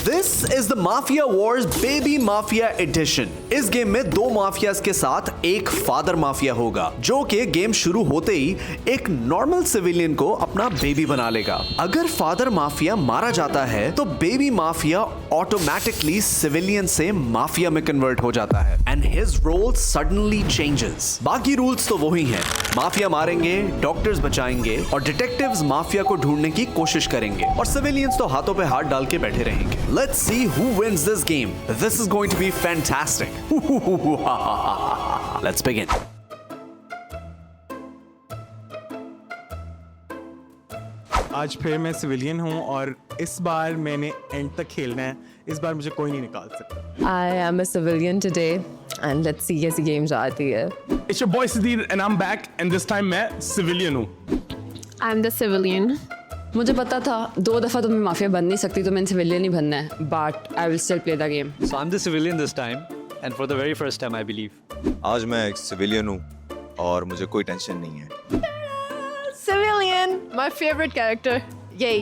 This is the Mafia Wars Baby Mafia Edition. इस game में दो माफियाज के साथ एक फादर माफिया होगा, जो कि गेम शुरू होते ही एक नॉर्मल सिविलियन को अपना बेबी बना लेगा। अगर फादर माफिया मारा जाता है तो बेबी माफिया ऑटोमेटिकली सिविलियन से माफिया में कन्वर्ट हो जाता है and his role suddenly changes. बाकी रूल्स तो वही हैं, माफिया मारेंगे, डॉक्टर्स बचाएंगे और डिटेक्टिव्स माफिया को ढूंढने की कोशिश करेंगे और सिविलियंस तो हाथों पे हाथ डाल के बैठे रहेंगे। Let's see who wins this game. This is going to be fantastic. Let's begin. आज फिर मैं सिविलियन हूँ और इस बार मैंने एंड तक खेलना है। इस बार मुझे कोई नहीं निकाल सकता। I am a civilian today and let's see कैसी गेम जाती है। It's your boy Siddhi and I'm back and this time मैं सिविलियन हूँ। I'm the civilian. मुझे पता था 2 दफा तो मैं माफिया बन नहीं सकती, तो मैंने सिविलियन ही बनना है, but I will still play the game. So I'm the civilian this time and for the very first time I believe. आज मैं एक सिविलियन हूँ और मुझे कोई टेंशन नहीं है। Civilian, my favorite character. Yay.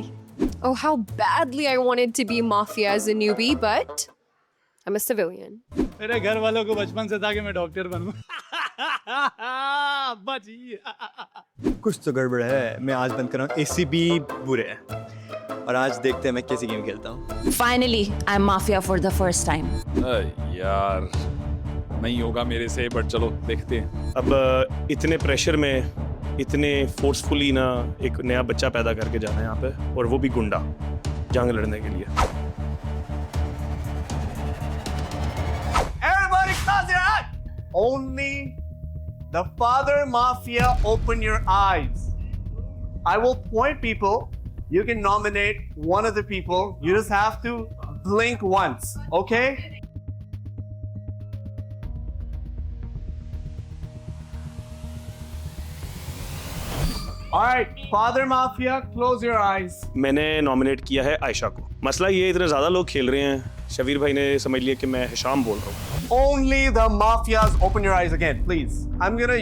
Oh, how badly I wanted to be Mafia as a newbie, but I'm a civilian. मेरे घर वालों को बचपन से था कि मैं डॉक्टर बनूं। कुछ तो गड़बड़ है। मैं आज बंद कर रहा हूँ। एसीबी बुरे हैं और आज देखते हैं मैं कैसी गेम खेलता हूँ। Finally, I'm Mafia for the first time. यार नहीं होगा मेरे से, बट चलो देखते हैं। अब इतने प्रेशर में इतने फोर्सफुली ना एक नया बच्चा पैदा करके जाना है यहाँ पे, और वो भी गुंडा जंग लड़ने के लिए। Everybody close your eyes. Only the father mafia open your eyes. I will point people. You can nominate one of the people. You just have to blink once, okay? All right, father mafia, close your eyes. मैंने nominate किया है आयशा को। मसला ये इतने ज़्यादा लोग खेल रहे हैं, शबीर भाई ने समझ लिया कि मैं हिशाम बोल रहा हूँ। Only the mafias open your eyes again, please. I'm gonna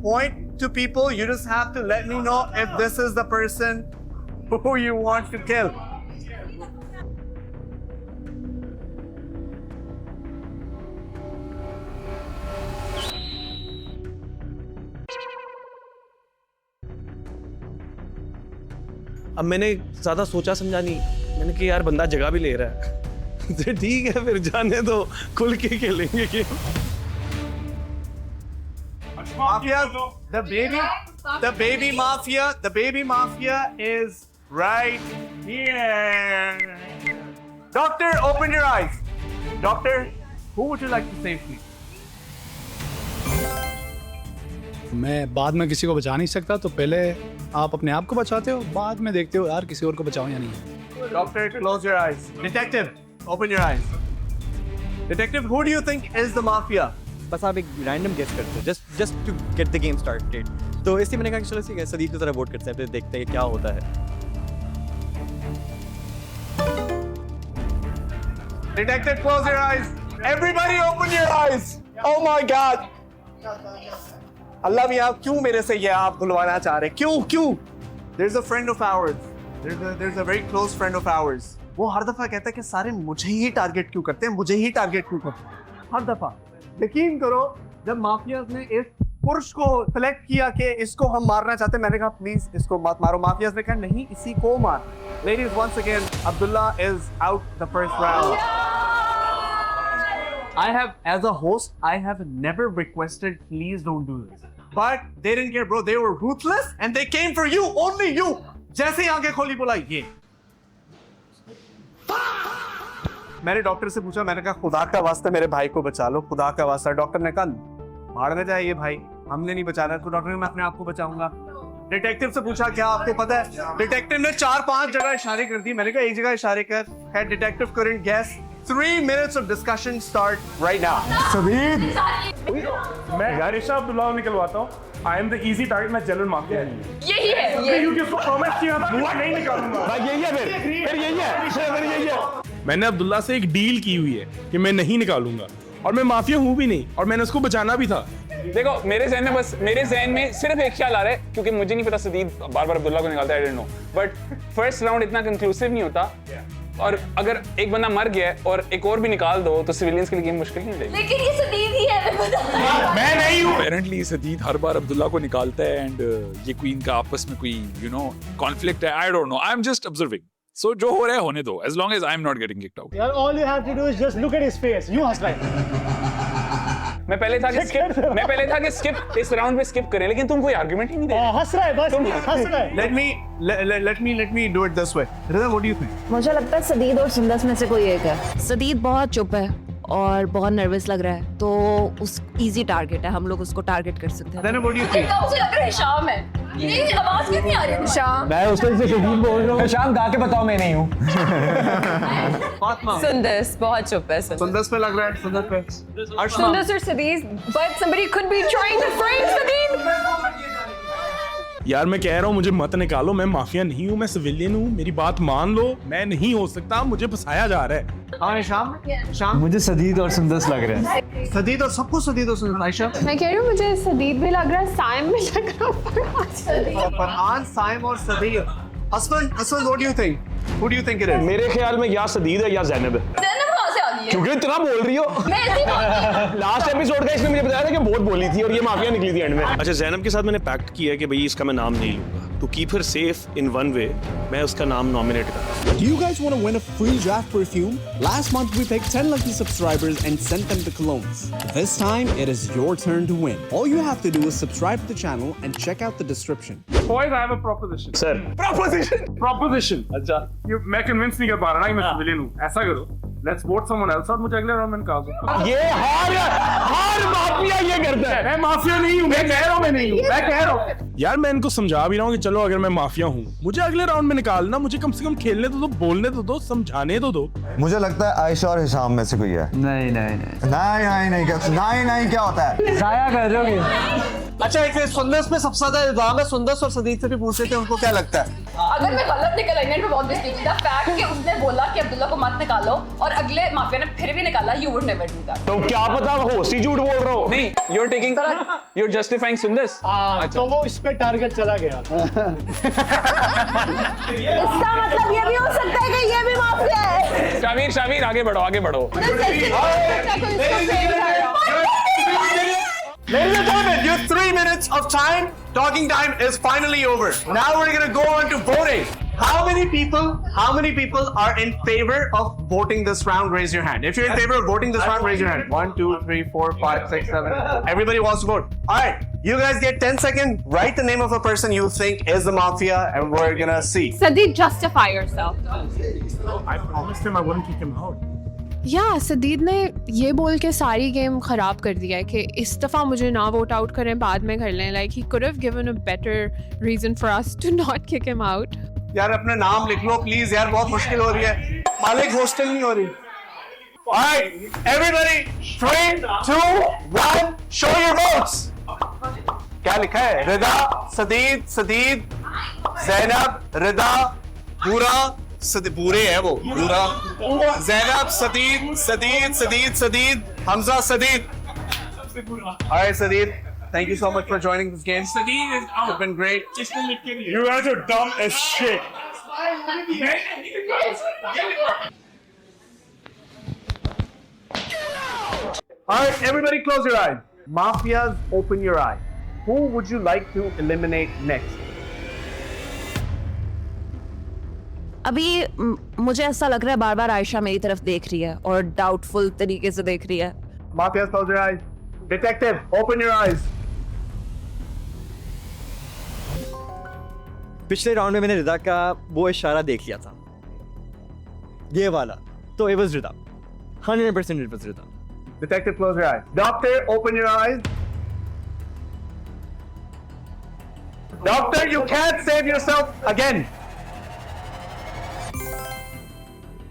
point to people. You just have to let me know if this is the person who you want to kill. अब मैंने ज़्यादा सोचा समझा नहीं, मैंने कहा यार बंदा जगह भी ले रहा है तो ठीक है फिर जाने दो, खुल के खेलेंगे game. Mafias, the baby mafia is right here. Doctor, open your eyes. Doctor, who would you like to save, please? मैं बाद में किसी को बचा नहीं सकता, तो पहले आप अपने आप को बचाते हो, बाद में देखते हो यार किसी और को बचाओ या नहीं। Doctor, close your eyes. Detective, open your eyes. Detective, who do you think is the mafia? बस आप एक रैंडम गेस करते हो, just to get the game started। तो इसलिए मैंने कहा कि चलो ठीक है, सदीक की तरह वोट करते हैं, फिर देखते हैं क्या होता है। Detective, close your eyes. Everybody open your eyes. Oh my God. अल्लाह मियाँ, क्यों मेरे से ये आप बुलवाना चाह रहे? क्यों? There's a friend of ours. There's a very close friend of ours. वो हर दफा कहता है कि सारे मुझे ही टारगेट क्यों करते हैं? हर दफा। यकीन करो, जब माफियाज ने इस पुरुष को सेलेक्ट किया कि इसको हम मारना चाहते हैं, मैंने कहा प्लीज इसको मत मारो। माफियाज ने कहा नहीं, इसी को मार। Ladies, once again, Abdullah is out the first round. As a host, I have never requested, please don't do this. But they didn't care, bro. They were ruthless and they came for you, only you. जैसे ही आंखें खोली बोला ये। मैंने doctor से पूछा, मैंने कहा खुदा का वास्ता मेरे भाई को बचा लो, खुदा का वास्ता। डॉक्टर ने कहा भाड़ में जाए ये भाई, हमने नहीं बचाना। तो डॉक्टर ने मैं अपने आप को बचाऊंगा। डिटेक्टिव से पूछा क्या आपको पता है? डिटेक्टिव ने 4-5 जगह इशारे कर दी। मैंने कहा एक जगह इशारे कर। खैर detective couldn't guess. 3 minutes of discussion start right now. मैं यारिशा अब्दुल्ला निकलवाता हूँ। I am the easy target, मैं जनरल माफिया हूँ। यही है। क्योंकि उसको प्रॉमिस किया था मैं नहीं निकालूंगा। भाई यही है फिर यही है। मैंने अब्दुल्ला से एक डील की हुई है कि मैं नहीं निकालूंगा, और मैं माफिया हूँ भी नहीं, और मैंने उसको बचाना भी था। देखो मेरे जहन में सिर्फ एक ख्याल आ रहा है, क्योंकि मुझे नहीं पता सदीद बार बार अब्दुल्ला को निकालता है, I don't no, but first round इतना कंक्लूसिव नहीं होता। और अगर एक बंदा मर गया है और एक और भी निकाल दो तो सिविलियंस के लिए गेम मुश्किल नहीं हो जाएगी। लेकिन ये सदीद ही है। मैं नहीं हूँ। अपेरेंटली सदीद हर बार अब्दुल्ला को निकालता है एंड ये क्वीन का आपस में कोई कॉन्फ्लिक्ट है। I don't know, I am just observing. So जो हो रहा है होने दो, as long as I am not getting kicked out. यार all you have to do is just look at his face. यूं हंस रहा है। मैं पहले था कि स्किप इस राउंड में स्किप करें, लेकिन तुम कोई आर्गुमेंट ही नहीं दे रहे। हंस रहा है बस, हंस रहा है। Let me do it this way. Rida, what do you think? मुझे लगता है सदीद और सुंदस में से कोई एक है। सदीद बहुत चुप है और बहुत नर्वस लग रहा है, तो उस इजी टारगेट है, हम लोग उसको टारगेट कर सकते हैं। Then what do you think? मुझे लग रहा है शाम है। ये आवाज कितनी आ रही है? शाम। मैं उस तरह से सदीद बोल रहा हूँ। शाम गा के बताओ, मैं नहीं हूँ। सुंदस बहुत चुप है। सुंदस पे लग रहा है, सुंदस पे। Sundus or Sadeed, but somebody could be trying to frame Sadeed. यार मैं कह रहा हूँ मुझे मत निकालो, मैं माफिया नहीं हूँ, मैं सिविलियन हूँ, मेरी बात मान लो, मैं नहीं हो सकता, मुझे फंसाया जा रहा है। हाँ शाम मुझे सदीद और सुंदस लग रहे हैं। सदीद और सबको सदीद और सुंदस। आयशा मैं कह रही हूँ मुझे सदीद भी लग रहा है, साइम भी लग रहा है। फरहान, साइम और सदीद। असफल, what do you think? Who do you think it is? मेरे ख्याल में या सदीद है या ज़ैनब है। ज़ैनब कहाँ से आ गई है? क्योंकि इतना बोल रही हो। मैं ऐसी बात लास्ट एपिसोड का इसने मुझे बताया था कि बहुत बोली थी और ये माफिया निकली थी एंड में। अच्छा, ज़ैनब के साथ मैंने पैक्ट किया है कि भाई इसका मैं नाम नहीं लूंगा, तो keep her safe in one way, मैं उसका नाम नॉमिनेट कर रहा हूं। Do you guys want to win a free draft perfume? Last month we picked 10 lucky subscribers and sent them the colognes. This time it is your turn to win. All you have to do is subscribe to the channel and check out the description. Boys, I have a proposition. Sir, Proposition. अच्छा, मैं convince नहीं कर पा रहा ना कि मैं civilian हूँ। ऐसा करो, let's vote someone else और मुझे अगले राउंड में निकाल दो। ये हर माफिया ये करता है। मैं माफिया नहीं हूँ, मैं कह रहा हूँ मैं नहीं हूँ, मैं कह रहा हूँ। यार मैं इनको समझा भी रहा हूँ कि चलो अगर मैं माफिया हूँ, मुझे अगले राउंड में निकालना, मुझे कम से कम खेलने तो दो, बोलने तो दो, समझाने तो दो। मुझे लगता है आयशा और हिशाम में से कोई है। नहीं क्या होता है? जाया कर रहे अच्छा, एक सुंदस पे सबसे ज्यादा इल्जाम है, सुंदस और सदीद से भी पूछ रहे थे उनको क्या लगता है। अगर मैं गलत निकल आई ना, बहुत बेइज्जती था। फैक्ट कि उसने बोला कि अब्दुल्ला को मत निकालो और अगले माफिया ने फिर भी निकाला, you would never do that. तो क्या पता होस्ट ही झूठ बोल रहा हो। नहीं, you're justifying सुंदस। तो वो इस पे टारगेट चला गया। इसका मतलब ये भी हो सकता है कि ये भी माफिया है। शामिर आगे बढ़ो। Ladies and gentlemen, your 3 minutes of time, talking time is finally over. Now we're gonna go on to voting. How many people are in favor of voting this round? Raise your hand. If you're in favor of voting this round, raise your hand. 1, 2, 3, 4, 5, 6, 7. Everybody wants to vote. All right, you guys get 10 seconds. Write the name of a person you think is the mafia, and we're gonna see. Sadeed, justify yourself. I promised him I wouldn't kick him out. सदीद ने ये बोल के सारी game खराब कर दिया है कि इस दफा मुझे ना वोट आउट करें, बाद में कर लें। Like he could have given a better reason for us to not kick him out. यार अपना नाम लिख लो प्लीज यार, बहुत मुश्किल हो रही है, मालिक हॉस्टल नहीं हो रही। Alright, everybody, 3, 2, 1, show your votes. क्या लिखा है? रिदा, सदीद, ज़ैनब, रिदा, पूरा, पूरे है वो, पूरा, Zainab, सदीद, Hamza, सदीद। Alright, Sadeed, thank you so much for joining this game. Sadeed is out. It's been great. You guys are dumb as shit. Alright, everybody close your eyes. Mafias, open your eyes. Who would you like to eliminate next? अभी मुझे ऐसा लग रहा है बार बार आयशा मेरी तरफ देख रही है और डाउटफुल तरीके से देख रही है। Mafias, close your eyes. Detective, open your eyes. पिछले राउंड में मैंने रिदा का वो इशारा देख लिया था, ये वाला, तो it was Rida, 100% it was Rida. Detective, close your eyes. Doctor, open your eyes. Doctor, you can't save yourself again.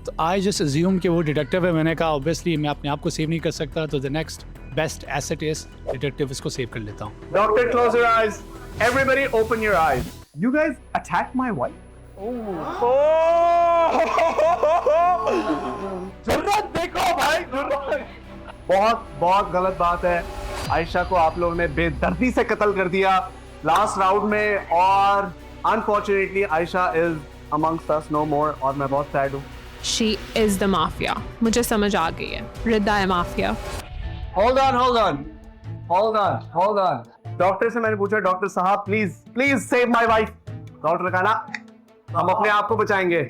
तो आई जस्ट अज्यूम कि वो डिटेक्टिव है। मैंने कहा ऑब्वियसली मैं अपने आप को सेव नहीं कर सकता, तो the next best asset is detective, इसको सेव कर लेता हूँ। Doctor, close your eyes. Everybody, open your eyes. You guys attacked my wife. जुर्रत देखो भाई, जुर्रत। बहुत गलत बात है। आयशा को आप लोगों ने बेदर्दी से कत्ल कर दिया लास्ट राउंड में, और unfortunately Ayesha is amongst us no more, और मैं बहुत सैड हूँ। She is the mafia. मुझे समझ आ गई है, रिदा है माफिया। Hold on. डॉक्टर से मैंने पूछा, डॉक्टर साहब please save my wife. Doctor कहा ना हम अपने आप को बचाएंगे।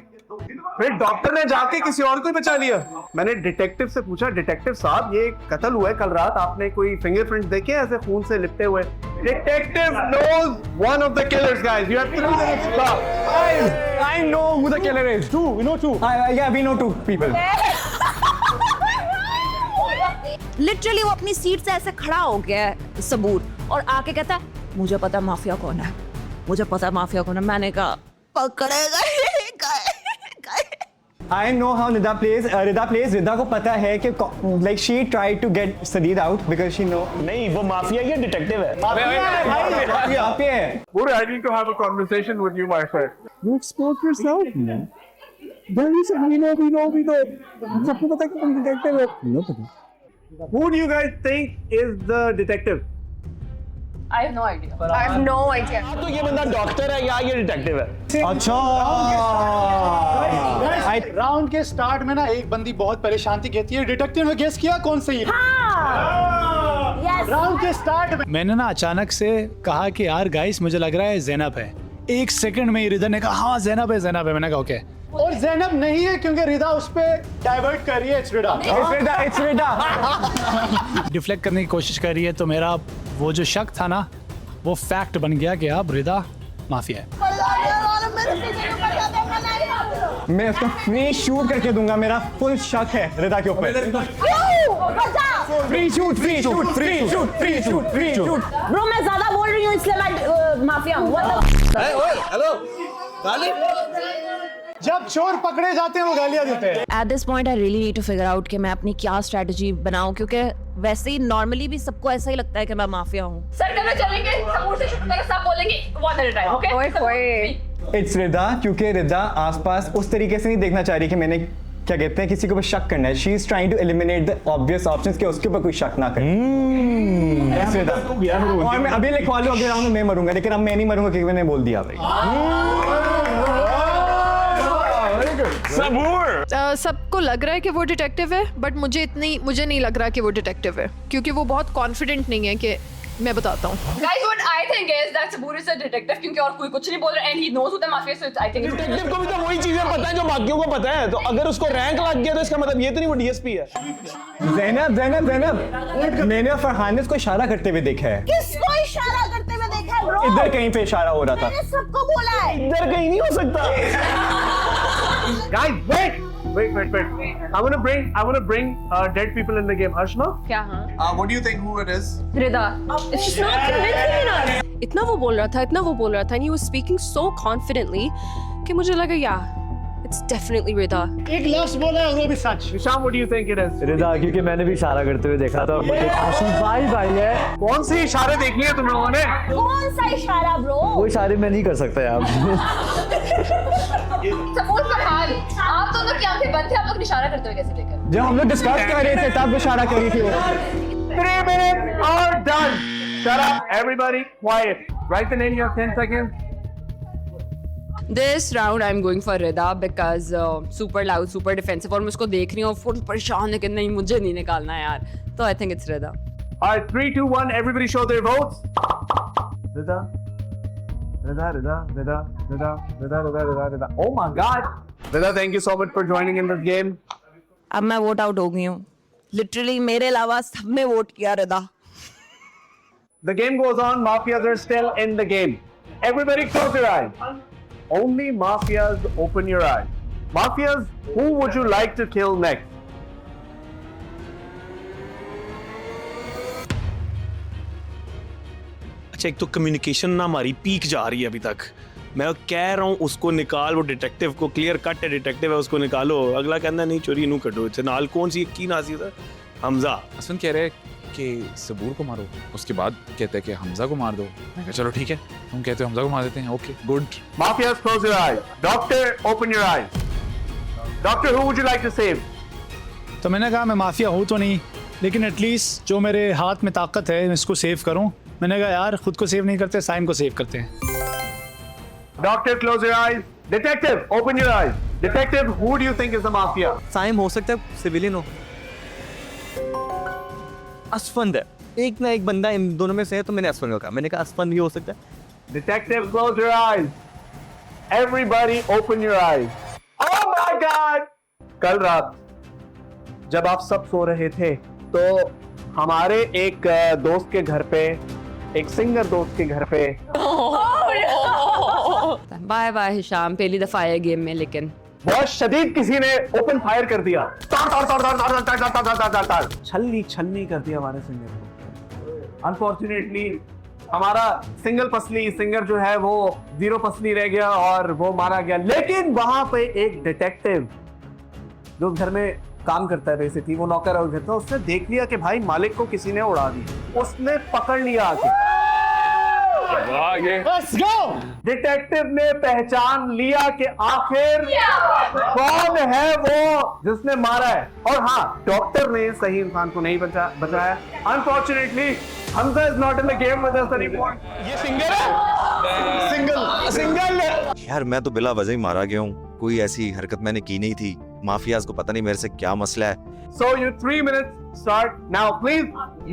फिर डॉक्टर ने जाके किसी और को ही बचा लिया। मैंने डिटेक्टिव से पूछा, डिटेक्टिव साहब ये कत्ल हुआ है कल रात, आपने कोई फिंगरप्रिंट देखे ऐसे खून से लिपटे हुए? Detective knows one of the killers, guys. You have 3 minutes. Stop. I know who the killer is. Two, we know two. Yeah, we know 2 people. Literally वो अपनी सीट से ऐसे खड़ा हो गया है सबूर और आके कहता है मुझे पता है माफिया कौन है, मुझे पता है माफिया कौन है। मैंने कहा पकड़ेगा। I know how Rida plays. Rida को पता है कि like she tried to get Sadeed out because she know. नहीं वो माफिया या डिटेक्टिव है? माफिया है। Would I need to have a conversation with you, my friend? You expose yourself. Very said we know. सबको पता है कि तुम डिटेक्टिव हो। No पता। Who do you guys think is the detective? I have no idea. तो ये बंदा डॉक्टर है या ये डिटेक्टिव है? अच्छा। राउंड के स्टार्ट में ना एक बंदी बहुत परेशान थी, कहती है डिटेक्टिव ने गेस किया कौन सही है। राउंड के स्टार्ट में मैंने ना अचानक से कहा कि यार गाइस मुझे लग रहा है ज़ैनब है। 1 सेकंड में रिदा ने कहा हाँ ज़ैनब है। मैंने कहा ओके, और ज़ैनब नहीं है क्योंकि रिदा उस पे डाइवर्ट कर रही है। It's Rida. डिफ्लेक्ट करने की कोशिश कर रही है, तो मेरा वो जो शक था ना वो फैक्ट बन गया कि अब रिदा माफिया है। मैं उसका फेस शूट करके दूंगा, मेरा फुल शक है रिदा के ऊपर। Free shoot. ब्रो मैं ज्यादा बोल रही हूँ इसलिए मैं माफिया हूँ। हेलो जब चोर पकड़े जाते हैं वो गालियां देते हैं। At this point I really need to figure out कि मैं अपनी क्या स्ट्रेटजी बनाऊं, क्योंकि वैसे ही नॉर्मली भी सबको ऐसा ही लगता है कि मैं माफिया हूँ। सर कब चलेंगे? सबूर से शुरू करें, सब बोलेंगे one at a time, okay? It's रिदा, क्योंकि रिदा आसपास उस तरीके से नहीं देखना चाह रही कि मैंने क्या कहते हैं किसी के ऊपर शक करना है। She is trying to eliminate the obvious options कि उसके ऊपर कोई शक ना करे। और मैं अभी लिखवा लूँ अगले राउंड में मैं मरूंगा, लेकिन अब मैं नहीं मरूंगा क्योंकि मैंने बोल दिया भाई। सबको लग रहा है कि वो डिटेक्टिव है, बट मुझे नहीं लग रहा कि वो डिटेक्टिव है, क्योंकि वो बहुत कॉन्फिडेंट नहीं है कि मैं बताता हूँ। Guys, what I think is that Sabur is a detective क्योंकि और कोई कुछ नहीं बोल रहा and he knows who the mafia is, so I think detective को भी तो वही चीजें पता है जो बाकियों को पता है, तो अगर उसको रैंक लग गया तो इसका मतलब ये तो नहीं वो डीएसपी है। ज़ैनब मैंने फरहान को इशारा करते हुए देखा है। किसको इशारा करते हुए देखा है ब्रो? इधर कहीं पे इशारा हो रहा था। मैंने सबको बोला है। इधर कहीं नहीं हो सकता। Guys, wait. I want to bring dead people in the game. Arshna? क्या हाँ? What do you think who it is? Rida. It's just not convincing enough. इतना वो बोल रहा था and he was speaking so confidently कि मुझे लगा it's definitely Rida. एक लफ्ज़ बोला है और वो भी सच। Sham, what do you think it is? रिदा, क्योंकि मैंने भी इशारा करते हुए देखा था। भाई है। कौन सी इशारे देख लिए तुम लोगों ने? कौन सा इशारा ब्रो? वो इशारे मैं नहीं कर सकता यार। Sabur Farhan, आप दोनों की आंखें बंद थे, आप लोग इशारा करते हुए कैसे देखा? जब हम लोग डिस्कस कर रहे थे तब इशारा करी थी। 3 minutes are done. Shut up, everybody, quiet. Write the name. You have 10 seconds. This round I'm going for Rida because super loud, super defensive और मैं उसको देख रही हूँ फुल परेशान है कि नहीं मुझे नहीं निकालना है यार, तो I think it's Rida. Alright, 3, 2, 1. Everybody show their votes. Rida. Oh my God. Rida, thank you so much for joining in this game. अब मैं वोट आउट हो गई हूँ। लिटरली मेरे अलावा सबने वोट किया रिदा। The game goes on. Mafias are still in the game. Everybody close your eyes. Only mafias open your eyes. Mafias, who would you like to kill next? अच्छा एक तो कम्युनिकेशन ना हमारी पीक जा रही है अभी तक। मैं कह रहा हूँ उसको निकाल, वो डिटेक्टिव को क्लियर कट है, डिटेक्टिव है उसको निकालो। अगला कहना नहीं चोरी नू कटो इसे नाल कौन सी की नासी था हमजा। असवन कह रहे कि सबूर को मारो, उसके बाद कहते हैं कि हमजा को मार दो। मैं कहा चलो ठीक है, तुम कहते हो हमजा को मार देते हैं, okay good. Mafias, close your eyes. Doctor, open your eyes. Doctor, who would you like to save? तो मैंने कहा मैं माफिया हूँ तो नहीं, लेकिन एटलीस्ट जो मेरे हाथ में ताकत है मैं इसको सेव करूँ। मैंने कहा यार खुद को सेव नहीं करते, साइम को सेव करते हैं। Doctor, close your eyes. Detective, open your eyes. Detective, who do you think is the mafia? Saim हो सकता है सिविलियन हो, असफंद है, एक ना एक बंदा इन दोनों में से है, तो मैंने असफंद को कहा, मैंने कहा असफंद भी हो सकता है। Detective, close your eyes. Everybody open your eyes. Oh my God! कल रात जब आप सब सो रहे थे तो हमारे एक दोस्त के घर पे, एक सिंगर दोस्त के घर पे बाय बाय हिशाम, पहली दफा आया गेम में, लेकिन बहुत शदीद किसी ने ओपन फायर कर दिया, छलनी कर दिया हमारे सिंगर को। अनफॉर्चुनेटली हमारा सिंगर जो है वो 0 पसली रह गया और वो मारा गया। लेकिन वहां पे एक डिटेक्टिव जो घर में काम करता है, बेसिकली वो नौकर और घर, उसने देख लिया कि भाई मालिक को किसी ने उड़ा दी, उसने पकड़ लिया आके। डिटेक्टिव ने पहचान लिया कि आखिर कौन है वो जिसने मारा है। और हाँ, डॉक्टर ने सही इंसान को नहीं बचाया। Unfortunately Hamza is not in the game with us anymore. ये सिंगर है, सिंगल यार मैं तो बिला वजह ही मारा गया हूँ, कोई ऐसी हरकत मैंने की नहीं थी। माफियाज को पता नहीं मेरे से क्या मसला है। So your 3 minutes start now. Please,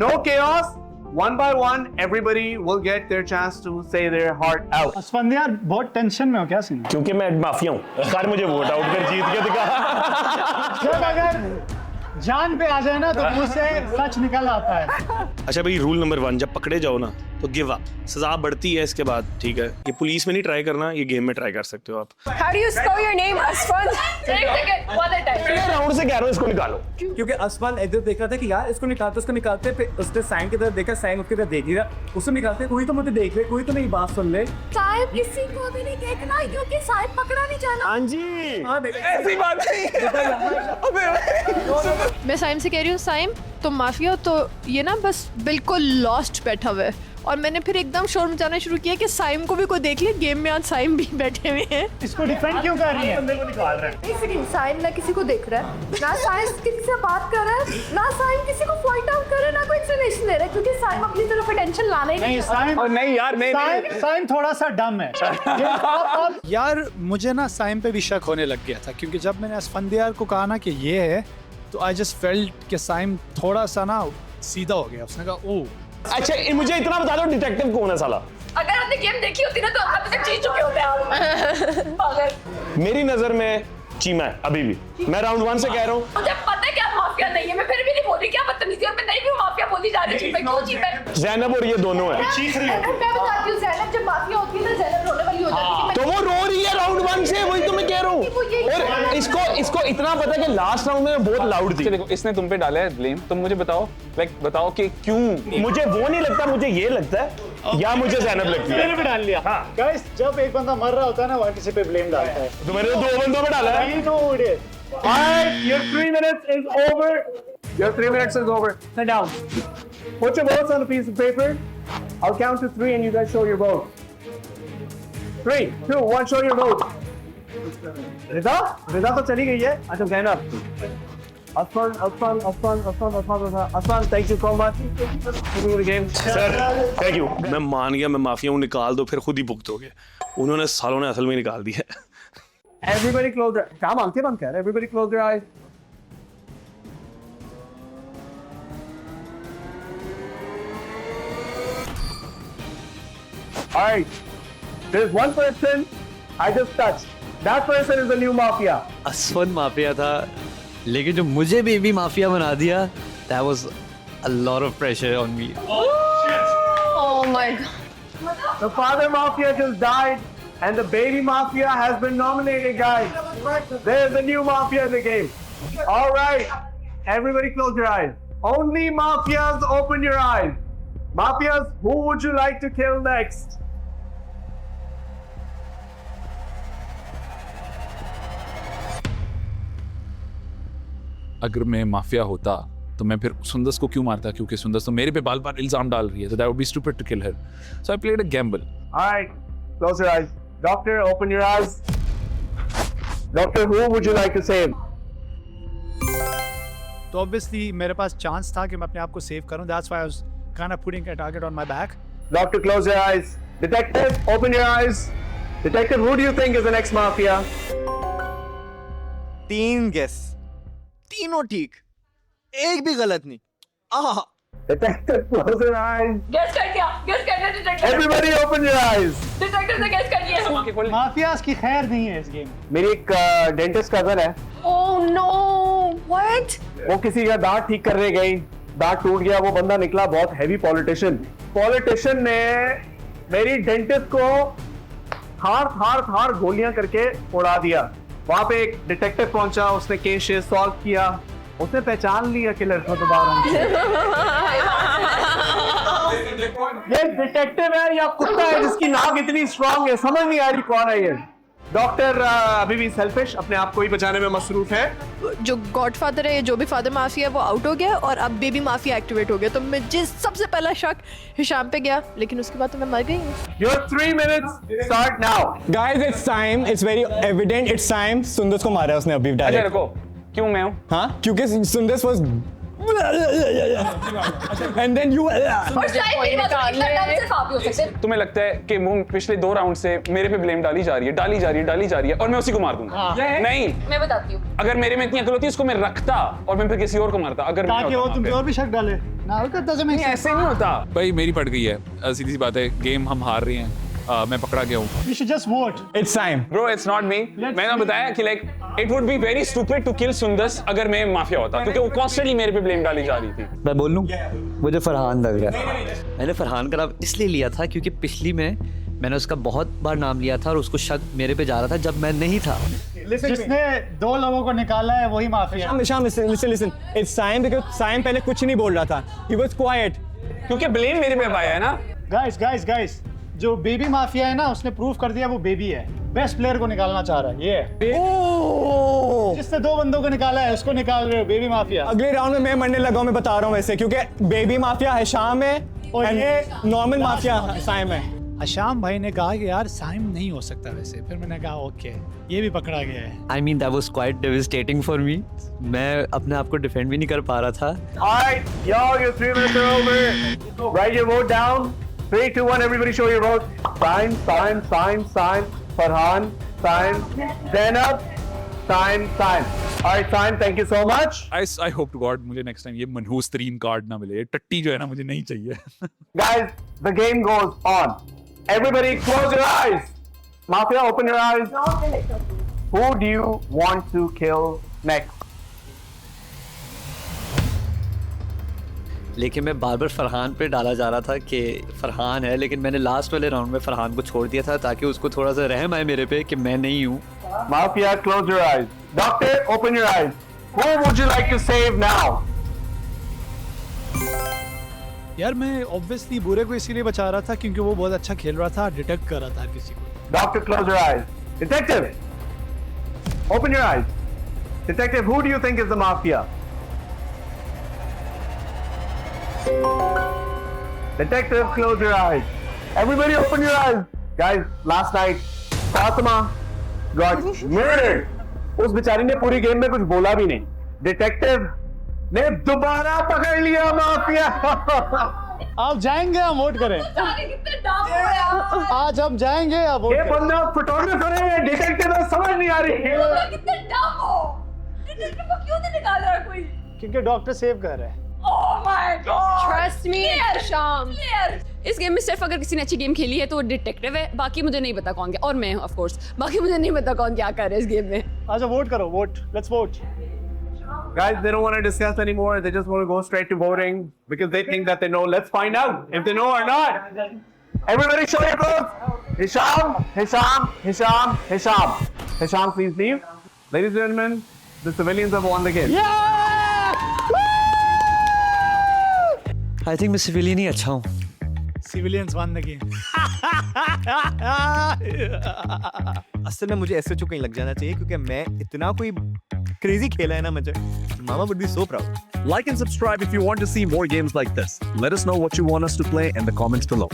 no chaos. One by one, everybody will get their chance to say their heart out. Asfand यार बहुत टेंशन में हो क्या सीन? क्योंकि मैं माफिया हूँ, सर मुझे वोट आउट कर जीत के दिखा। जब अगर जान पे आ जाए ना तो मुंह से सच निकल आता है। अच्छा भाई, रूल नंबर 1, जब पकड़े जाओ ना तो गिव अप, सजा बढ़ती है इसके बाद, ठीक है? ये पुलिस में नहीं ट्राई करना, ये गेम में ट्राई कर सकते हो आप। How do you spell your name? Asfand. एक second, one at a time. मैं राउंड से कह रहा हूँ इसको निकालो। क्योंकि असफल इधर देख रहा था कि यार इसको निकालते, फिर उसने साइन की तरफ देखा, साइन उसकी तरफ देख ही रहा, उसको निकालते, कोई तो मुझे देख ले, कोई तो मेरी बात सुन ले। शायद किसी को भी नहीं देखना क्योंकि शायद पकड़ा नहीं जाना। हाँ जी, हाँ ऐसी बात नहीं है। मैं साइम से कह रही हूँ, साइम तुम माफिया हो तो ये ना बस बिल्कुल लॉस्ट बैठा हुआ है। और मैंने फिर एकदम शोर मचाना शुरू किया कि साइम को भी कोई देख ले, गेम में आज साइम भी बैठे हुए हैं। इसको डिफेंड क्यों कर रही है? बंदे को निकाल रहे हैं। एक सेकंड, साइम ना किसी को देख रहा है, ना साइम किसी से बात कर रहा है, ना साइम किसी को पॉइंट आउट कर रहा है, ना कोई एक्सप्लेनेशन दे रहा है, क्योंकि साइम अपनी तरफ अटेंशन लाना ही नहीं, साइम और नहीं यार, नहीं साइम थोड़ा सा डम है। यार मुझे ना साइम पे भी शक होने लग गया था, क्योंकि जब मैंने असफंदियार को कहा ना कि ये है, तो आई जस्ट फेल्ट कि साइम थोड़ा सा ना सीधा हो गया। उसने कहा ओह। अच्छा मुझे इतना बता दो, डिटेक्टिव कौन है साला? अगर आपने गेम देखी होती ना तो आप तक जीत चुके होते आप। पागल। मेरी नजर में चीमा है अभी भी। मैं राउंड 1 से कह रहा हूँ। मुझे पता है कि आप माफिया नहीं है, मैं फिर भी नहीं बोल रही, क्या बदतमीजी है, मैं नहीं भी माफिया बोली जा रही हूँ। क्यों चीप है? ज़ैनब और ये दोनों है। मैं बताती हूँ, ज़ैनब जब माफिया होती है ना, ज़ैनब रोने वाली हो जाती है। तो वो रो रही है राउंड 1 से, वही तो मैं कह रहा हूँ। और इसको इतना पता है कि लास्ट राउंड में बहुत लाउड थी। देखो, इसने तुम पे डाला है ब्लेम, तुम मुझे बताओ, बताओ कि क्यों? मुझे वो नहीं लगता, मुझे ये लगता है या मुझे ज़ैनब लगती है। मैंने भी डाल लिया। हाँ गाइस, जब एक बंदा मर रहा होता है ना, वहाँ किसी पे ब्लेम डालता है। तो मैंने 2 बंदों पे डाला है। I know it. Alright, your 3 minutes is over. Your 3 minutes is over. Sit down. Put your votes on a piece of paper. I'll count to 3 and you guys show your vote. 3, 2, 1, show your vote. रिदा तो चली गई है। अच्छा Zainab, Asfan, thank you so much for the game. Sir thank you. मैं मान गया, मैं mafia हूँ, निकाल दो, फिर खुद ही भुगतोगे। उन्होंने सालों ने असल में निकाल दिया। Everybody close their eyes. आंखें बंद कर। Everybody close their eyes. All right. There's one person I just touched. That person is the new mafia. Asfand mafia था, लेकिन जो मुझे बेबी माफिया बना दिया, that was a lot of pressure on me. Oh my God. The father mafia just died, and the baby mafia has been nominated, guys. There's a new mafia in the game. All right, everybody, close your eyes. Only mafias, open your eyes. Mafias, who would you like to kill next? अगर मैं mafia होता तो मैं फिर सुंदस को क्यों मारता, क्योंकि सुंदस तो मेरे पे बार बार इल्जाम डाल रही है, so that would be stupid to kill her. So I played a gamble. All right, close your eyes. Doctor, open your eyes. Doctor, who would you like to save? तो ऑब्वियसली मेरे पास चांस था कि मैं अपने आप को save करूं। That's why I was kind of putting a target on my back. Doctor, close your eyes. Detective, open your eyes. Detective, who do you think is the next mafia? 3 guess, तीनों ठीक, एक भी गलत नहीं। आहा। Detective, close your eyes. Guess कर दिया detective. Everybody open your eyes. Detective ने गेस कर दिया। माफियाज की खैर नहीं है इस गेम। मेरी एक डेंटिस्ट कजन है, ओह नो, व्हाट? वो किसी का दांत ठीक करने गई, दांत टूट गया, वो बंदा निकला बहुत हैवी पॉलिटिशियन ने मेरी डेंटिस्ट को हार गोलियां करके उड़ा दिया। वहां पे एक डिटेक्टिव पहुंचा, उसने केस सॉल्व किया, उसने पहचान लिया किलर को दोबारा। ये डिटेक्टिव है या कुत्ता है जिसकी नाक इतनी स्ट्रांग है, समझ नहीं आ रही कौन है ये। डॉक्टर अभी भी सेल्फिश, अपने आप को ही बचाने में मसरूफ है। जो गॉडफादर है, जो भी फादर माफिया है, वो आउट हो गया और अब बेबी माफिया एक्टिवेट हो गया। तो मुझे सबसे पहला शक हिशाम पे गया, लेकिन उसके बाद तो मैं मर गई हूँ। Your 3 minutes start now. Guys, it's time. It's very evident. It's time. Sundas को मारा उसने अभी अच्छा डायरेक्ट। रुको, क्यों मैं हूँ? हाँ, क्योंकि Sundas was and then you और शायद मेरी बात इतना डर सिर्फ आप ही हो सकते हैं। तुम्हें लगता है कि वो पिछले 2 राउंड से मेरे पे ब्लेम डाली जा रही है और मैं उसी को मार दूंगा? नहीं, मैं बताती हूँ। अगर मेरे में इतनी अकल होती इसको मैं रखता और मैं फिर किसी और को मारता। अगर मैं ताकि वो तुम पे और भी शक डाले ना, नहीं, ऐसे नहीं होता भाई मेरी पड़ गई है, सीधी सी बात है, गेम हम हार रहे हैं, मैं पकड़ा गया हूँ। You should just vote. It's time. Bro, it's not me. मैंने बताया कि like it would be very stupid to kill Sundas अगर मैं माफिया होता, क्योंकि वो constantly मेरे पे ब्लेम डाली जा रही थी। मैं बोल लूं? मुझे फरहान लग रहा है। मैंने फरहान का नाम इसलिए लिया था क्योंकि पिछली में मैंने उसका बहुत बार नाम लिया था और उसको शक मेरे पे जा रहा था जब मैं नहीं था। जिसने 2 लोगों को निकाला है वही mafia. Sham, listen. It's time because Sam पहले कुछ नहीं बोल रहा था. He was quiet. क्योंकि ब्लेम मेरे पे आया है ना। Guys, जो बेबी माफिया है ना, उसने प्रूव कर दिया वो बेबी है। बेस्ट प्लेयर को निकालना चाह रहा है ये। जिसने 2 बंदों को निकाला है उसको निकाल रहे हो, बेबी माफिया। अगले राउंड में मैं मरने लगा हूं, मैं बता रहा हूं वैसे, क्योंकि बेबी माफिया हिशाम है और ये नॉर्मल माफिया साइम है। हशाम भाई ने कहा कि यार साइम नहीं हो सकता वैसे, फिर मैंने कहा ओके, ये भी पकड़ा गया है। I mean that was quite devastating for me. मैं अपने आप को डिफेंड भी नहीं कर पा रहा था। Alright, y'all, your 3 minutes are over. Write your vote down. 3, 2, 1, everybody show your vote. Sign. Farhan, sign. Zainab, sign. Alright, sign, thank you so much. I hope to God मुझे next time ये मनहूस तरीन card ना मिले, ये टट्टी जो है ना मुझे नहीं चाहिए। Guys, the game goes on. Everybody close your eyes. Mafia, open your eyes. Who do you want to kill next? लेकिन मैं बार बार फरहान पे डाला जा रहा था कि फरहान है, लेकिन मैंने लास्ट वाले राउंड में फरहान को छोड़ दिया था ताकि उसको थोड़ा सा रहम आए मेरे पे कि मैं नहीं हूँ। Mafia, close your eyes. Doctor, open your eyes. Who would you like to save now? यार मैं ऑब्वियसली बुरे को इसीलिए बचा रहा था क्योंकि वो बहुत अच्छा खेल रहा था, डिटेक्ट कर रहा था किसी को। Doctor, close your eyes. Detective, open your eyes. Detective, who do you think is the mafia? Detective, close your eyes. Everybody open your eyes. Guys, last night, Fatima got murdered. उस बेचारी ने पूरी game में कुछ बोला भी नहीं। Detective ने दोबारा पकड़ लिया माफिया। आप जाएंगे, हम वोट करें। आज हम जाएंगे, आप वोट ये करें। बंदा फोटोग्राफर है, डिटेक्टिव है, समझ नहीं आ रही है। कितने डम हो। डिटेक्टिव को क्यों नहीं निकाल रहा कोई? क्योंकि डॉक्टर सेव कर रहा है। Oh my God! Trust me, शाम। इस गेम में सिर्फ अगर किसी ने अच्छी गेम खेली है तो वो डिटेक्टिव है, बाकी मुझे नहीं पता कौन क्या, और मैं ऑफ कोर्स, बाकी मुझे नहीं पता कौन क्या कर रहा है इस गेम में। अच्छा वोट करो, vote, let's vote. Guys, they don't want to discuss anymore. They just want to go straight to voting because they think that they know. Let's find out if they know or not. Everybody show your votes. Hisham, please leave. Ladies and gentlemen, the civilians have won the game. I think मैं civilian ही अच्छा हूँ। Civilians one the game. असल में मुझे SHO कहीं लग जाना चाहिए क्योंकि मैं इतना कोई क्रेजी खेला है ना मुझे। Mama would be so proud. Like and subscribe if you want to see more games like this. Let us know what you want us to play in the comments below.